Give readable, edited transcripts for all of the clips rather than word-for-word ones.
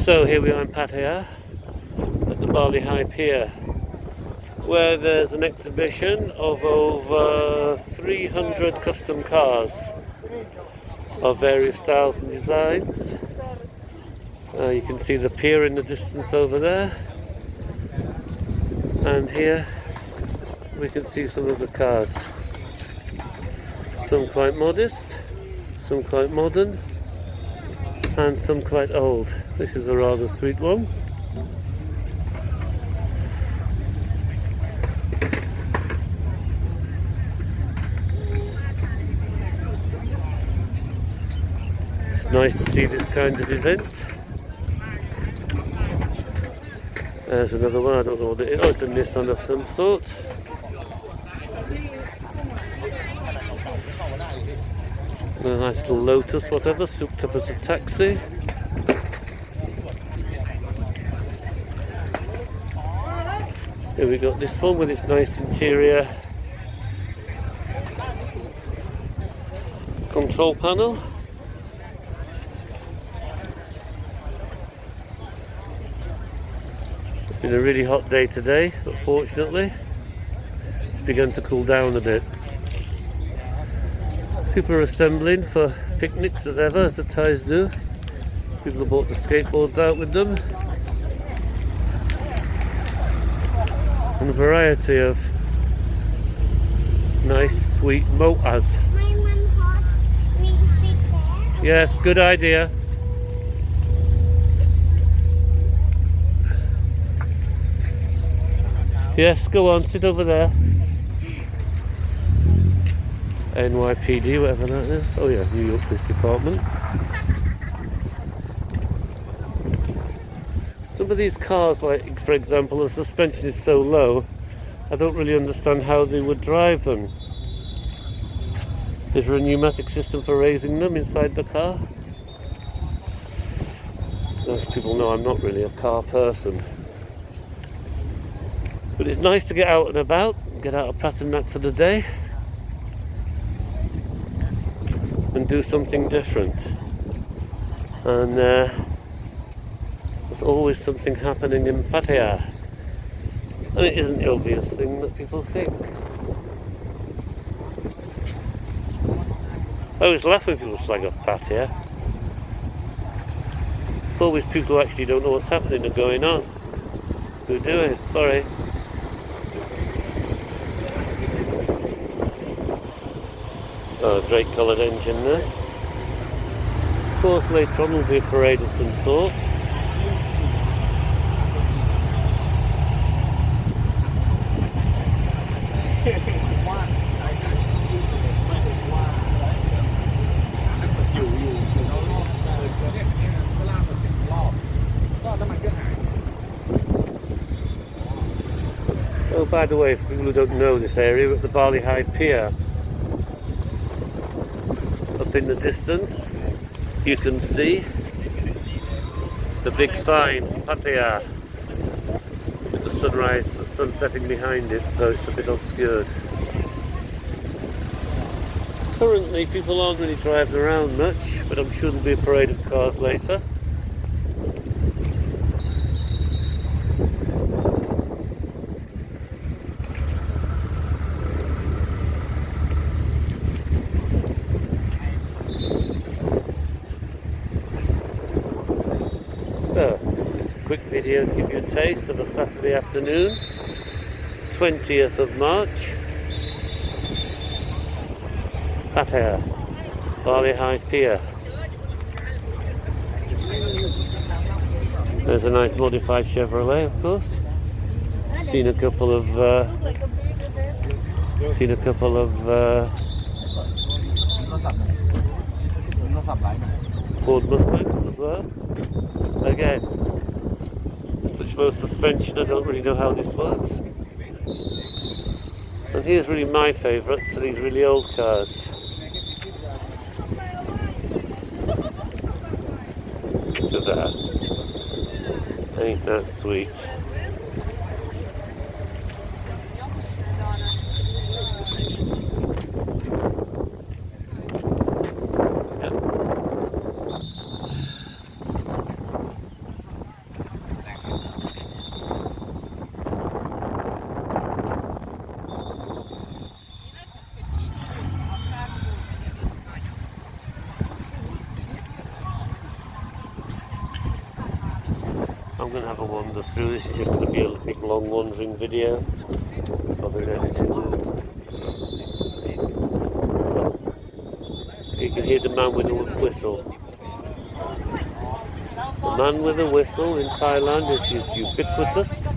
So here we are in Pattaya at the Bali High Pier, where there's an exhibition of over 300 custom cars of various styles and designs. You can see the pier in the distance over there, and here we can see some of the cars. Some quite modest, some quite modern, and some quite old. This is a rather sweet one. It's nice to see this kind of event. There's another one, I don't know what it is. Oh, it's a Nissan of some sort. A nice little Lotus, whatever, souped up as a taxi. Here we got this one with its nice interior control panel. It's been a really hot day today, but fortunately it's begun to cool down a bit. People are assembling for picnics as ever, as the Thais do. People have brought the skateboards out with them. And a variety of nice, sweet motas. Yes, good idea. Yes, go on, sit over there. NYPD, whatever that is. Oh yeah, New York Police Department. Some of these cars, like for example, the suspension is so low, I don't really understand how they would drive them. Is there a pneumatic system for raising them inside the car? Most people know I'm not really a car person. But it's nice to get out and about, get out of Pattaya for the day, and do something different. And there's always something happening in Pattaya, and it isn't the obvious thing that people think. I always laugh when people slag off Pattaya. It's always people who actually don't know what's happening or going on who do it. Sorry. Oh, great coloured engine there. Of course, later on will be a parade of some sort. Oh, by the way, for people who don't know this area, we're at the Bali High Pier. Up in the distance, you can see the big sign, Pattaya, with the sunrise and the sun setting behind it, so it's a bit obscured. Currently, people aren't really driving around much, but I'm sure there'll be a parade of cars later. So, this is a quick video to give you a taste of a Saturday afternoon, 20th of March, Pattaya, Bali High Pier. There's a nice modified Chevrolet, of course. Seen a couple of Ford Mustangs as well. Again, such low suspension, I don't really know how this works. And here's really my favourites, so these really old cars. Look at that. Ain't that sweet? I'm going to have a wander through. This is just going to be a big long wandering video. I've been editing this. You can hear the man with the whistle. The man with a whistle in Thailand is ubiquitous.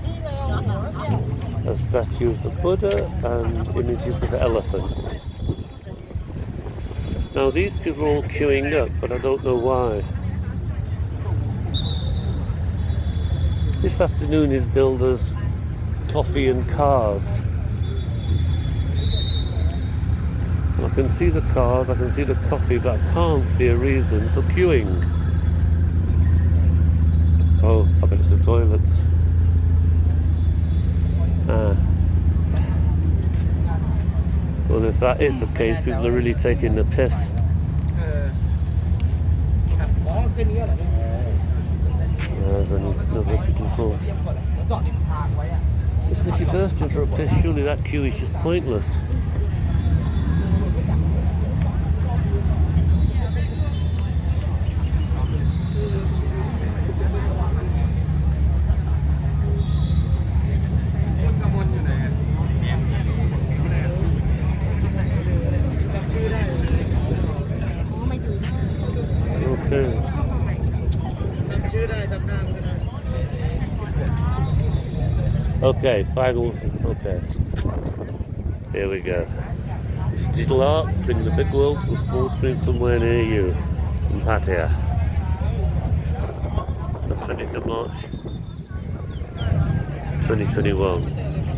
As statues of Buddha and images of elephants. Now these people are all queuing up, but I don't know why. This afternoon is billed as coffee and cars. I can see the cars, I can see the coffee, but I can't see a reason for queuing. Oh, I bet it's the toilets. Well, if that is the case, people are really taking the piss. There's another beautiful. Listen, if you're bursting for a piss, surely that queue is just pointless. Okay, final. Okay, here we go. Digital arts bringing the big world to a small screen somewhere near you in Pattaya. The 20th of March, 2021.